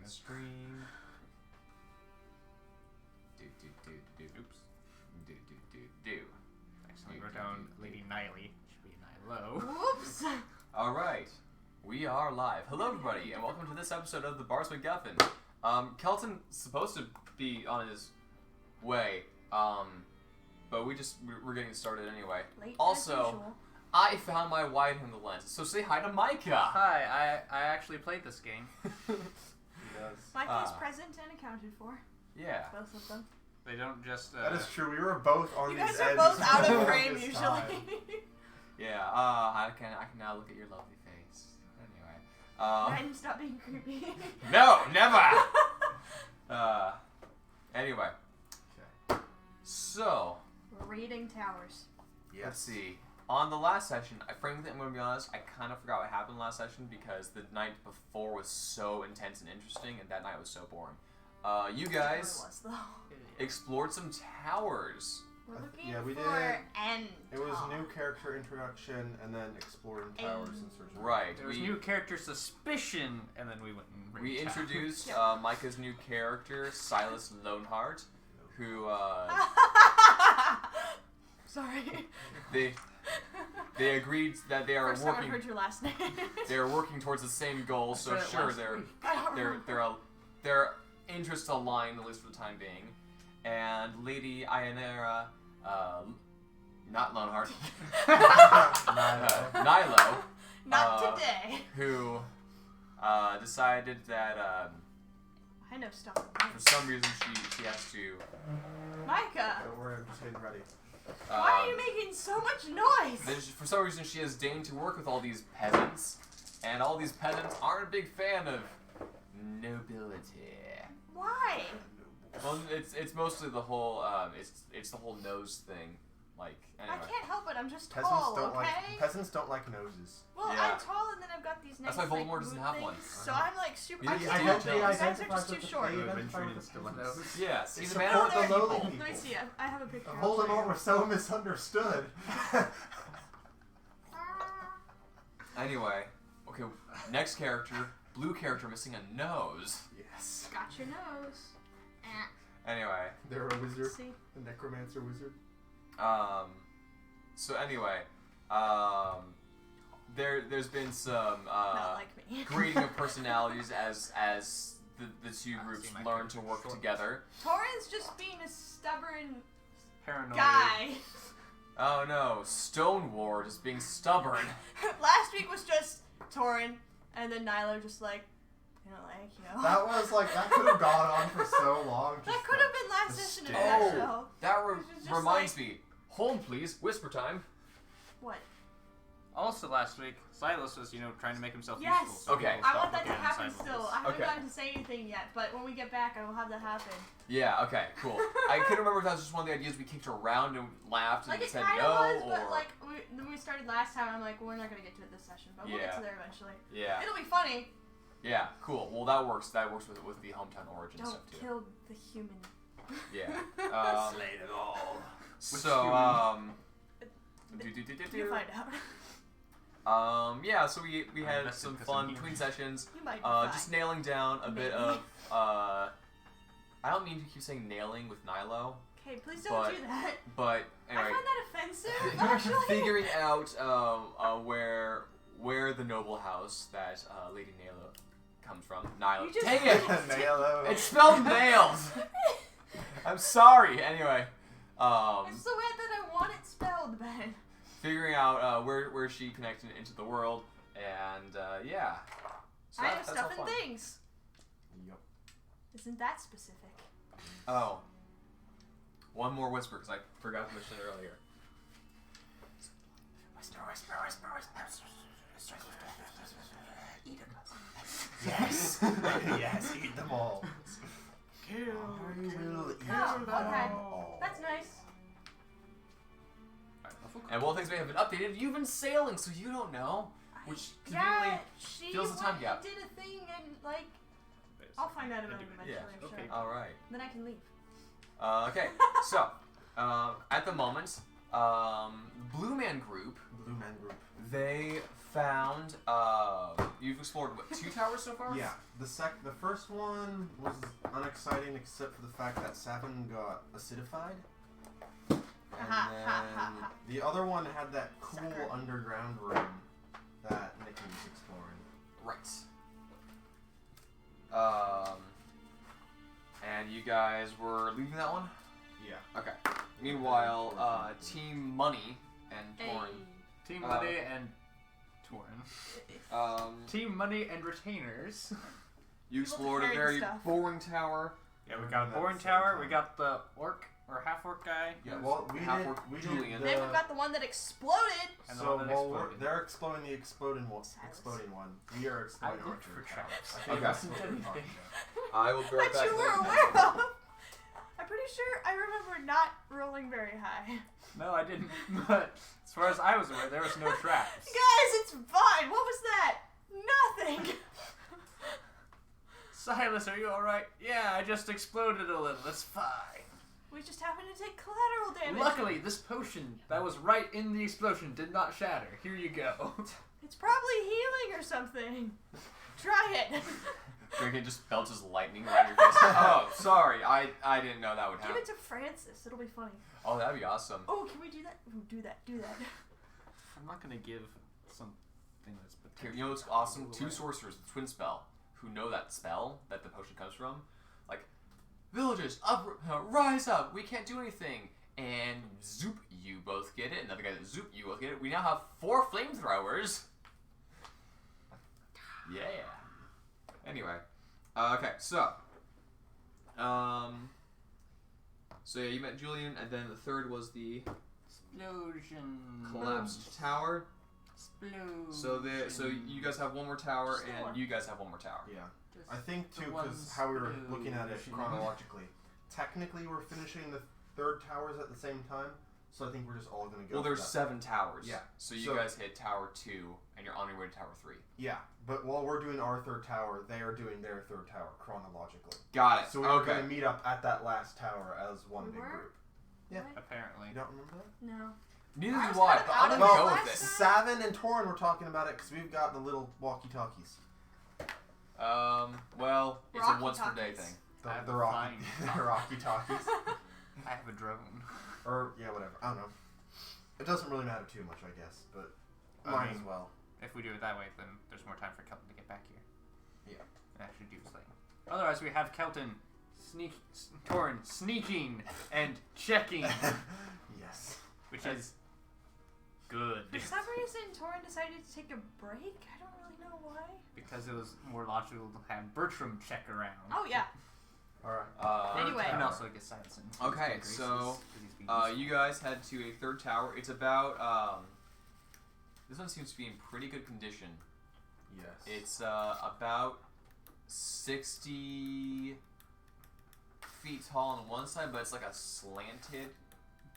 stream. Oops. Actually, wrote down Lady Niley. Should be Nilo. Whoops! Alright. We are live. Hello, everybody, and welcome to this episode of the Bars McGuffin. Kelton's supposed to be on his way, but we're getting started anyway. Late Also, as usual. I found my wide-angle lens, so say hi to Micah. Hi, I actually played this game. He does. Micah is present and accounted for. Yeah. Both of them. They don't just. That is true. We were both on You these guys are ends both out for of the frame longest usually. time. Yeah, I can now look at your lovely face. Anyway. Ryan, stop being creepy. No, never! Anyway. Okay. So, We're raiding towers. let's see. On the last session, frankly, I'm going to be honest, I kind of forgot what happened last session because the night before was so intense and interesting, and that night was so boring. You guys Was, though. explored some towers. We're looking Yeah, we for did. N. It was new character introduction and then exploring towers and searching. Right. There was new character suspicion, and then we went and We raided introduced Yeah. Micah's new character, Silas Loneheart, who Sorry. they agreed that they are First time I working. heard your last name. They are working towards the same goal, so said it sure, last their week. their interests align, at least for the time being. And Lady Ionera, not Loneheart, Nilo, Not today. who decided that I know stuff. for some reason she has to. Micah, Don't worry, I'm just getting ready. why are you making so much noise? For some reason, she has deigned to work with all these peasants, and all these peasants aren't a big fan of nobility. Why? Well, it's mostly the whole it's the whole nose thing. Like anyway, I can't help it. I'm just Peasants tall, don't okay? peasants don't like noses. Well, Yeah. I'm tall and then I've got these nice That's why like, Voldemort doesn't root have things, one. So I'm like super. You I need to can't identify- help it. You guys are identify just too with the short. baby. yeah, see They the man support of the lowly people. people. Let me see. I have a picture. Voldemort was so misunderstood. Anyway, okay, next character, blue character missing a nose. Yes. Got your nose. Anyway, They're a wizard. See? The necromancer wizard. so anyway, there's been some Not like me. grading of personalities as the two groups learn to work together. Torrent's just being a stubborn Paranoid. guy. Oh no, Stoneward is being stubborn. Last week was just Torrent, and then Nilo just like, That was like, that could have gone on for so long. That just could the- have been last the session in state. a Oh. nutshell. That It was just reminds like- me. Home, please. Whisper time. What? Also, last week, Silas was, trying to make himself Yes. useful. So Okay. people I stopped want that to looking at happen Silas. still. I haven't Okay. gotten to say anything yet, but when we get back, I will have that happen. Yeah. Okay. Cool. I couldn't remember if that was just one of the ideas we kicked around and laughed Like and it said kind of no, was, or but like when we started last time, I'm like, well, we're not gonna get to it this session, but we'll get Yeah. to there eventually. yeah, It'll be funny. yeah. Cool. Well, that works. That works with the hometown origin Don't stuff too. kill the human. Yeah. Slay them all. So You find out. yeah. So we had invested some because fun I'm between here. sessions. You might be Just fine. nailing down a bit Maybe. of I don't mean to keep saying nailing with Nilo, Okay, please don't but- do that. but anyway. I find that offensive, actually. Figuring out where the noble house that Lady Nilo comes from. Nilo. You just- Dang it! Nailo. It's spelled nails. I'm sorry. Anyway, It's so weird that I want it spelled, Ben. figuring out where she connected into the world, and yeah. So I that- have that's stuff all and fun. things. Yup. Isn't that specific? Oh. One more whisper because I forgot to mention it earlier. Whisper, whisper, whisper, whisper. Eat a Yes. Yes, eat them all. Kill. I will eat Oh, them okay. all. That's nice. And while things may have been updated, you've been sailing, so you don't know. Which conveniently Yeah, she fills the time went gap. and did a thing and like I'll find out about it eventually, Yeah, I'm okay. sure. All right. Then I can leave. Okay. So, at the moment, Blue Man Group. Blue Man Group. They found. You've explored what, 2 towers so far? Yeah. The first one was unexciting except for the fact that Savin got acidified. And then the other one had that cool Sucker. underground room that Nikki was exploring. Right. And you guys were leaving that one? Yeah. Okay. Meanwhile, Team Money and Torn. Team Money and Torn. Team Money and Retainers. You explored a carry the very stuff. boring tower. Yeah, we got a boring tower. We got the orc or half-orc guy. Yeah, well, we did Julian. Then we've got the one that exploded. And the so one that while exploded. they're exploding the exploding one, we are I exploring looked our for tower. traps. I think Okay. that's what we're talking about. I will be right That back. you were aware of. I'm pretty sure I remember not rolling very high. No, I didn't. But as far as I was aware, there was no traps. Guys, it's fine. What was that? Nothing. Silas, are you alright? Yeah, I just exploded a little. It's fine. We just happened to take collateral damage. Luckily, this potion that was right in the explosion did not shatter. Here you go. It's probably healing or something. Try it. Drinking just belches lightning right in your face. Oh, sorry. I didn't know that would Give happen. it to Francis. It'll be funny. Oh, that'd be awesome. Oh, can we do that? Ooh, do that. Do that. I'm not gonna give something that's Here, potential. you know what's awesome? 2 sorcerers with twin spell who know that spell that the potion comes from. Like, villagers, rise up! We can't do anything. And zoop, you both get it. Another guy that zoop, you both get it. We now have 4 flamethrowers. Yeah. Anyway, okay, so yeah, you met Julian, and then the third was the Explosion. collapsed tower. Explosion. So you guys have 1 more tower, Still and one. you guys have 1 more tower. Yeah. Just I think the too, one because how we were looking at it explosion. chronologically. Technically, we're finishing the 3rd towers at the same time, so I think we're just all gonna go. Well, for there's that. 7 towers. Yeah. So you So- guys hit tower 2, and you're on your way to tower 3. Yeah, but while we're doing our 3rd tower, they are doing their 3rd tower chronologically. Got it. So we were okay. gonna meet up at that last tower as one We big were? group. Yeah. What? Apparently. You don't remember that? No. Neither I do was I, kind of but out I'm of gonna it go last with this. Savin and Torn were talking about it because we've got the little walkie-talkies. Well, it's a once per day Walkie-talkies. thing. The, I have the a Rocky, fine. the Rocky-talkies. I have a drone. Or, yeah, whatever. I don't know. It doesn't really matter too much, I guess, but I mine mean- as well. If we do it that way, then there's more time for Kelton to get back here. Yeah. And actually do his thing. Otherwise, we have Kelton Torn sneaking and checking, Yes. which is good. For some reason, Torin decided to take a break. I don't really know why. Because it was more logical to have Bertram check around. Oh, yeah. Alright. Anyway. And also get Silas in. Okay, so, you guys head to a 3rd tower. It's about, this one seems to be in pretty good condition. Yes. It's about 60 feet tall on one side, but it's like a slanted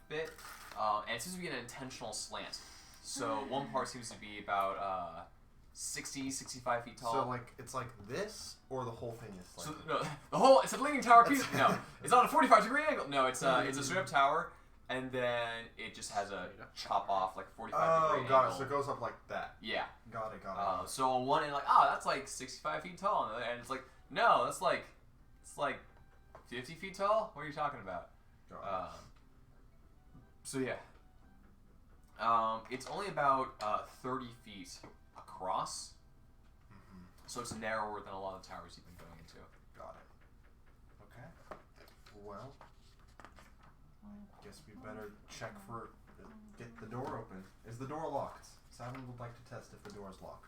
bit. And it seems to be an intentional slant. So one part seems to be about 60, 65 feet tall. So, like, it's like this, or the whole thing is like... So no, the whole it's a leaning tower piece. No, it's on a 45-degree angle. No, it's a straight up tower, and then it just has a chop off like 45 Oh, degree got angle. it. So it goes up like that. Yeah. Got it, got it. So on one end, like, oh, that's like 65 feet tall, and the other end, it's like, no, it's like 50 feet tall. What are you talking about? Got it. So yeah. It's only about 30 feet across, so it's narrower than a lot of the towers you've been going into. Got it. Okay. Well, guess we better check for... get the door open. Is the door locked? Savin would like to test if the door is locked.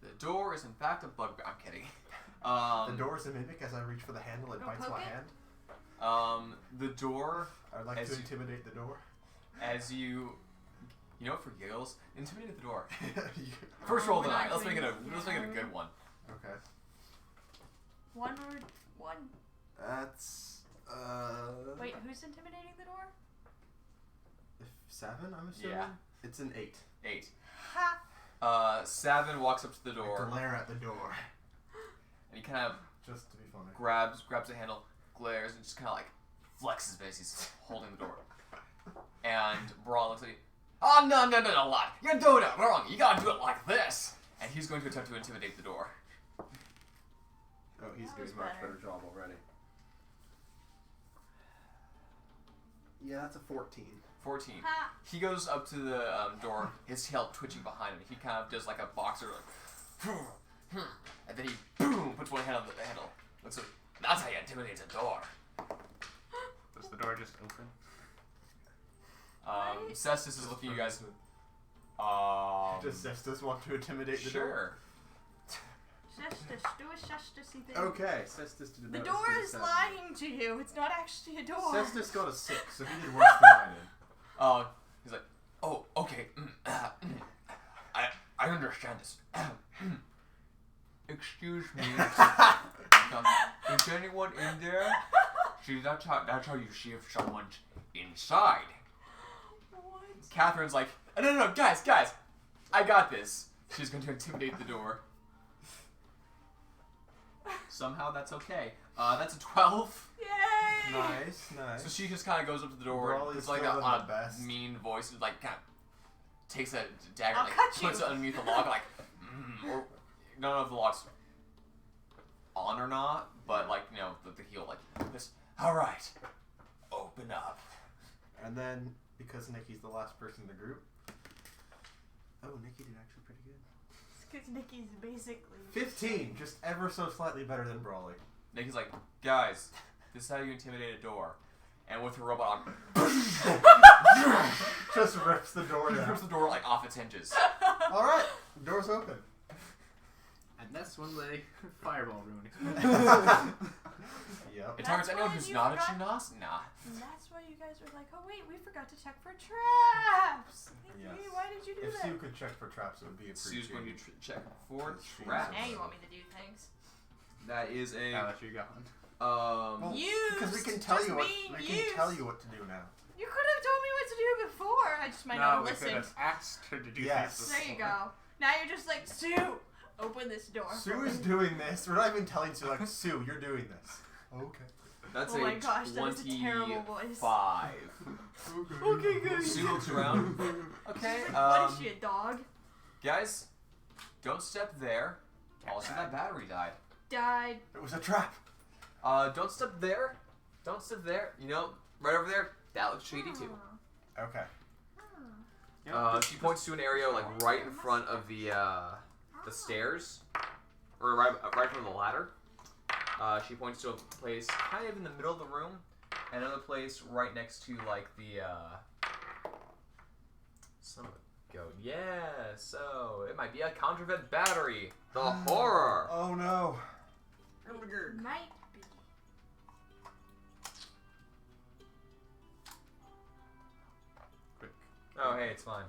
The door is in fact a bugbear. I'm kidding. The door is a mimic. As I reach for the handle, it Go bites poke my it? hand. The door, I'd like As to you- intimidate the door. as you know, for giggles, intimidate the door. You- First Oh, roll we're tonight. not Let's make it a doing- good one. Okay. One word. One. That's... Wait, who's intimidating the door? If 7, I'm assuming? Yeah. It's an 8. 8. Ha! Savin walks up to the I door, glare at the door. and he kind of Just to be funny. grabs the handle, glares, and just kind of like flexes as he's holding the door. And Brawl looks like, oh, no, lad. You're doing it wrong. You gotta do it like this. And he's going to attempt to intimidate the door. Oh, he's That doing was a much better. better job already. Yeah, that's a 14. 14. Ha. He goes up to the door, his tail twitching behind him. He kind of does like a boxer, like, and then he boom puts one hand on the handle. Looks like, that's how you intimidate a door. Does the door just open? Cestus is looking at you guys. Does Cestus want to intimidate the door? Sure. Shustus, do a shustusy thing. Okay, Cestus did The not. door is lying to you. It's not actually a door. Cestus got a 6, so he did worse than I did. He's like, oh, okay. I understand this. Excuse me. Is anyone in there? See, that's how you see if someone's inside. What? Catherine's like, no, guys, I got this. She's going to intimidate the door. Somehow that's okay. That's a 12. Yay! Nice. So she just kind of goes up to the door and Brawly's it's like still on the a best. mean voice and like kind of takes a dagger, I'll like cut puts you. it underneath the log, like, or don't know if the log's on or not, but like the heel like this. All right, open up. And then, because Nikki's the last person in the group. Oh, Nikki did actually pretty good. It's because Nikki's basically 15, just ever so slightly better than Brawly. Nikki's like, guys, this is how you intimidate a door. And with her robot Just rips the door rips down. the door like off its hinges. Alright, door's open. And that's when the fireball ruined. Yep. It targets That's anyone when who's you not a forgot- Chinos? Nah. And that's why you guys were like, oh wait, we forgot to check for traps. Yes. Why did you do If that? Sue could check for traps, it would be Sue's appreciated. going to check for She's traps. Now you want me to do things. That is Now a that you're gone. Well, because we can tell Just you what being we can used. tell you what to do now. You could have told me what to do before. I just might not No, we have could listened. have asked her to do Yes. this. There you go. Now you're just like, Sue, open this door. Sue is doing this. We're not even telling Sue like, Sue, you're doing this. Okay. That's Oh a my gosh, that is a terrible voice. 25. Okay, good. Sue looks around. Okay, She's like, what is she, a dog? guys, don't step there. Also, that battery died. Died. It was a trap. Don't step there. Don't step there. Right over there. That looks shady too. Okay. She points to an area like right in front of the stairs, or right from the ladder. She points to a place kind of in the middle of the room, and another place right next to like the son of a goat. Yeah, so it might be a counterfeit battery. The horror. Oh no. Might be. Quick. Oh hey, it's fine.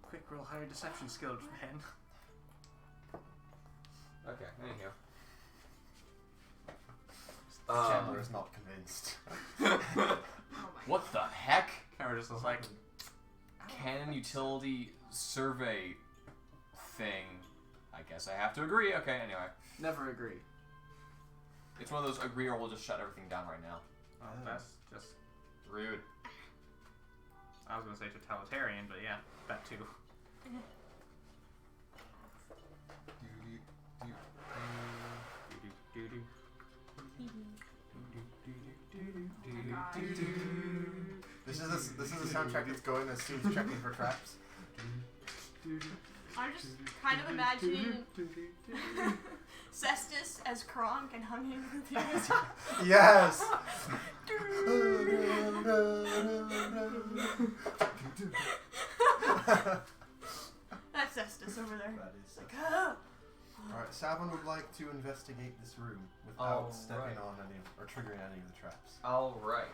Quick roll higher deception skills, man. Okay, anyhow. Chandler is not convinced. Oh my What the heck? Camera just was like, Canon utility survey thing. I guess I have to agree. Okay, anyway. never agree. It's one of those agree or we'll just shut everything down right now. That's just, Rude. I was gonna say totalitarian, but yeah, that too. This is a soundtrack that's going as Sue's checking for traps. I'm just kind of imagining Cestus as Kronk and humming the theme. Yes. That's Cestus over there. That is. Like, oh. Alright, Savin would like to investigate this room without stepping Alright. on any or triggering any of the traps. Alright.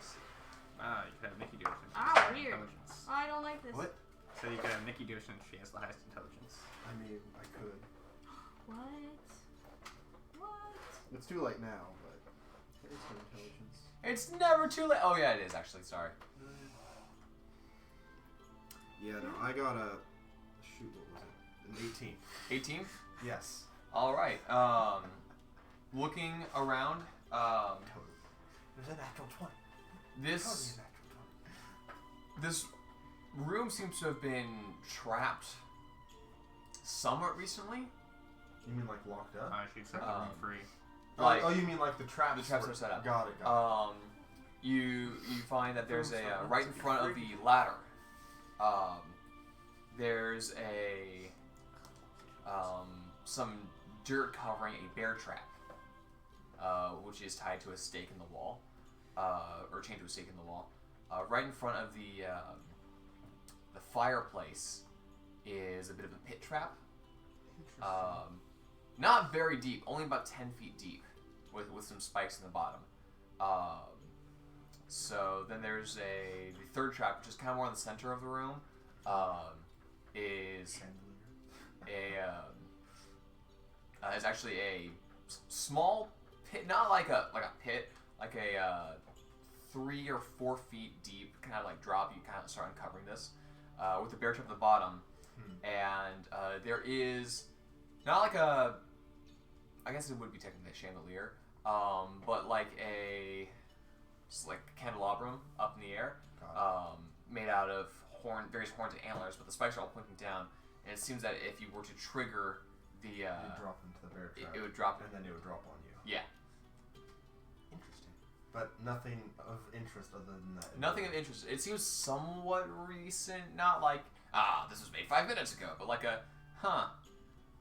Ah, you could have Nikki do it since she Ah, has the weird. intelligence. I don't like this. What? So you could have Nikki do it since she has the highest intelligence. I mean, I could. What? What? It's too late now, but it is her intelligence. It's never too late. Oh yeah, it is actually. Sorry. Yeah, no, I got a. Shoot, what was it? An 18. 18. Yes. All right. Looking around. Totally. There's a natural 20. This Totally a natural This room seems to have been trapped somewhat recently. You mean like locked up? I should set the room free. Like, oh, you mean like the traps? the traps are set up. Got it. You find that there's a right in front of the ladder. There's some dirt covering a bear trap, which is tied to a stake in the wall, or chained to a stake in the wall. Right in front of the fireplace is a bit of a pit trap. Not very deep, only about 10 feet deep, with some spikes in the bottom. So then there's the third trap, which is kind of more in the center of the room. Is actually a small pit, not like a pit, like a 3 or 4 feet deep kind of like drop. You kind of start uncovering this with the bear trap at the bottom, and there is not like a, I guess it would be technically a chandelier, but like just like a candelabrum up in the air, made out of various horns and antlers, but the spikes are all pointing down, and it seems that if you were to trigger the you drop into the bear trap. it would drop, and then it would drop on you. Yeah. Interesting. But nothing of interest other than that. Nothing of interest. It seems somewhat recent, not like this was made 5 minutes ago, but like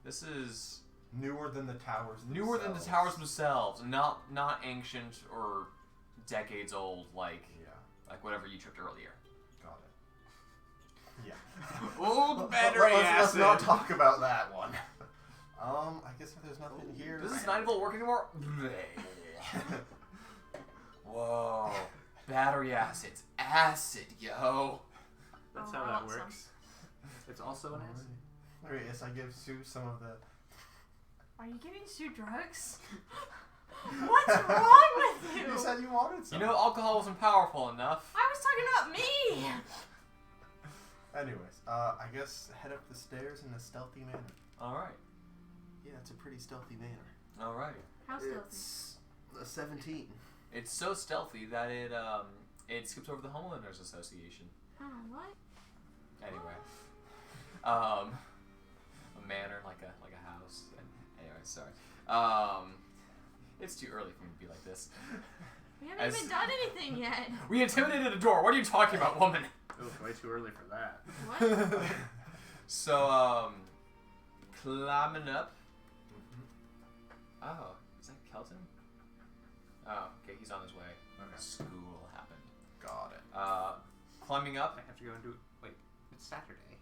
this is newer than the towers. Newer than the towers themselves, not ancient or decades old, like whatever you tripped earlier. Got it. Yeah. Old battery let's acid. not talk about that one. I guess if there's nothing here. Does this 9 volt work anymore? Whoa. Battery acid. Acid, yo. That's Oh, how I that want some. works. It's also an acid. Alright, yes, I give Sue some of the. Are you giving Sue drugs? What's wrong with you? You said you wanted some. You know, alcohol wasn't powerful enough. I was talking about me. Anyways, I guess head up the stairs in a stealthy manner. Alright. Yeah, it's a pretty stealthy manner. Alright. How stealthy? It's a 17. It's so stealthy that it skips over the Homelanders Association. Oh, what? Anyway. A manor, like a house. Anyway, sorry. It's too early for me to be like this. We haven't even done anything yet. We intimidated a door. What are you talking about, woman? It was way too early for that. What? So, climbing up. Oh, is that Kelton? Oh, okay, he's on his way. Okay. School happened. Got it. Climbing up. I have to go and do. Wait, it's Saturday.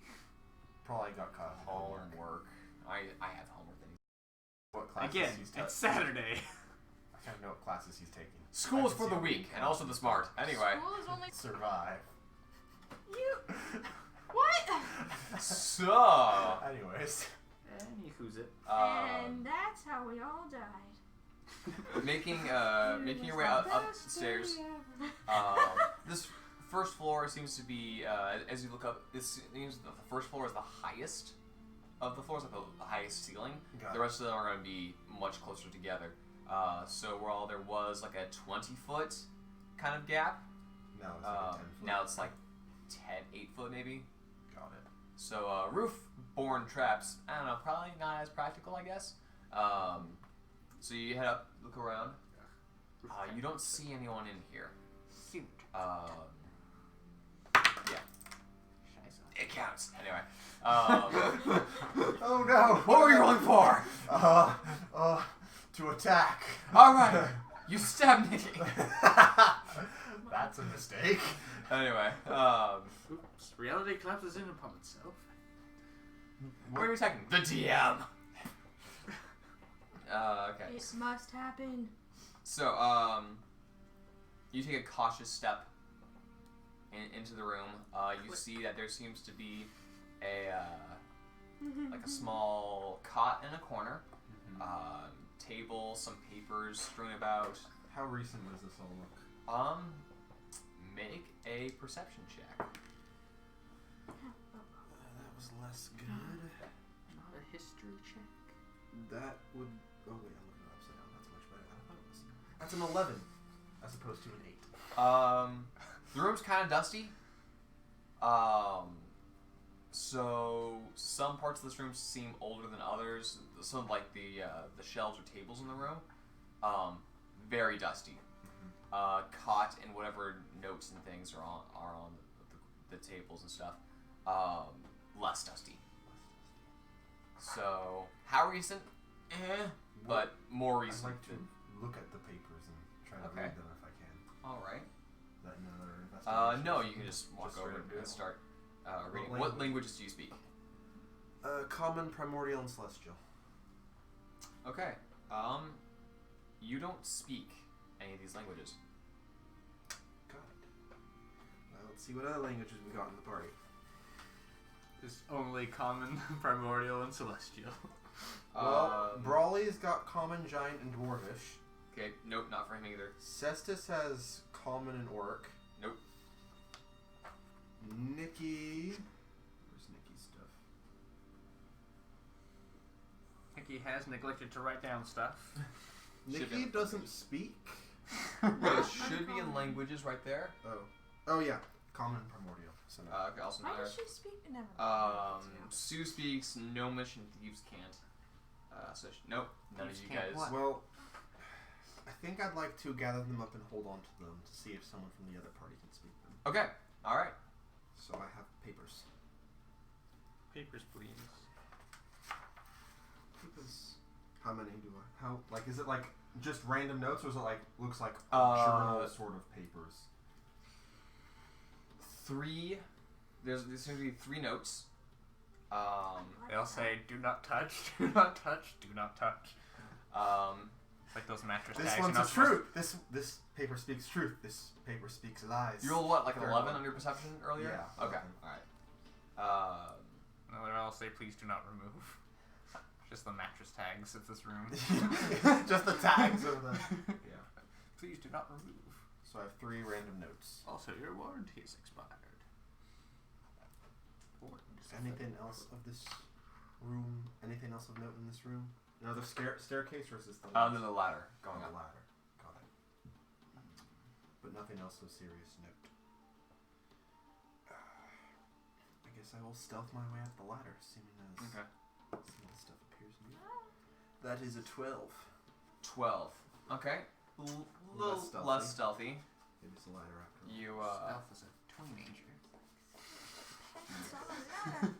Probably got caught up in Homework. I have homework things. What classes Again, he's it's Saturday. I kind of know what classes he's taking. School is for the weak and also the smart. Anyway. School is only Survive. you. What? So. Anyways. Who's it? And that's how we all died. Making your way upstairs. This first floor seems to be, as you look up, it seems that the first floor is the highest of the floors, like the highest ceiling. Got The rest of them are going to be much closer together. So while there was like a 20-foot kind of gap, No, it's like a 10 foot. now it's like 8 foot maybe. Got it. So roof-borne traps, I don't know, probably not as practical, I guess. So you head up, look around. You don't see anyone in here. Yeah. It counts. Anyway. Oh no! What were you rolling for? To attack. Alright. You stabbed me. That's a mistake. Anyway. Oops. Reality collapses in upon itself. What are you attacking? The DM. Okay. It must happen. So, you take a cautious step into the room. You see that there seems to be like a small cot in a corner, table, some papers strewn about. How recent does this all look? Make a perception check. That was less good. Not a history check. That would. Oh wait, I'm looking upside down. That's much better than I thought it was. That's an 11, as opposed to an 8. The room's kind of dusty. So some parts of this room seem older than others. Some like the shelves or tables in the room, very dusty. Caught in whatever notes and things are on the tables and stuff. Less dusty. So how recent? But more recent. I'd like to look at the papers and try to read them if I can. All right. Is that another investigation? No, you can just walk Just over straight up do and it. start reading. What What languages do you speak? Common, primordial, and celestial. Okay. You don't speak any of these languages. Got it. Well, let's see what other languages we got in the party. It's only common, primordial, and celestial. Well, Brawley's got common, giant, and dwarvish. Okay, nope, not for him either. Cestus has common and orc. Nope. Nikki... Where's Nikki's stuff? Nikki has neglected to write down stuff. Should Nikki be. doesn't speak. It should be in languaguages right there. Oh yeah. Common and primordial. So no. Okay, also Why not does she speak? Never mind. Sue speaks, Gnomish, and Thieves can't. Nope, none of Thieves you can't guys. what? Well, I think I'd like to gather them up and hold on to them to see if someone from the other party can speak them. Okay, alright. So I have papers. Papers, please. Papers. How many do I? How is it like just random notes, or is it like looks like Uh, journal sort of papers? There's going to be 3 notes. They'll say, "Do not touch, do not touch, do not touch." Like those mattress This tags. you're one's not the supposed- truth. This paper speaks truth. This paper speaks lies. You rolled what, like an Third 11 one. on your perception earlier? Yeah, Okay, 11. alright. No, they'll all say, "Please do not remove." Just the mattress tags of this room. Just the tags of the. Yeah. Please do not remove. So I have 3 random notes. Also, your warranty is expired. Anything else of this room? Anything else of note in this room? Another staircase, or is this the? Then the ladder going on up. the ladder. Got it. But nothing else of serious note. I guess I will stealth my way up the ladder, seeing as Okay. some of the stuff appears new. That is a 12. 12. Okay. Little Less less stealthy. stealthy. Maybe it's a ladder after all. You, Stealth is a teenager. It's on the ladder.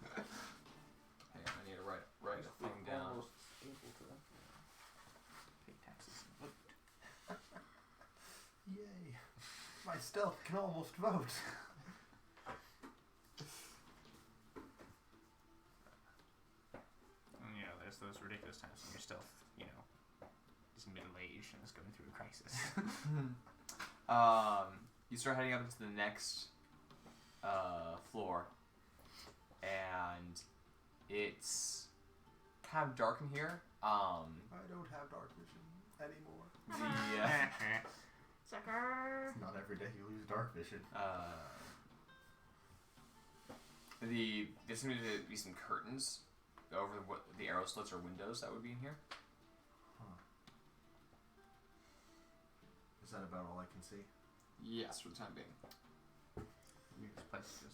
Hang on, I need to write a thing down. Almost able to pay taxes and vote. Yay! My stealth can almost vote. And there's those ridiculous times when your stealth, is middle-aged and is going through a crisis. You start heading up into the next floor, and it's kind of dark in here. I don't have dark vision anymore. Sucker. Not every day you lose dark vision. There seem to be some curtains over what the arrow slits or windows that would be in here. Is that about all I can see? Yes, for the time being. This place is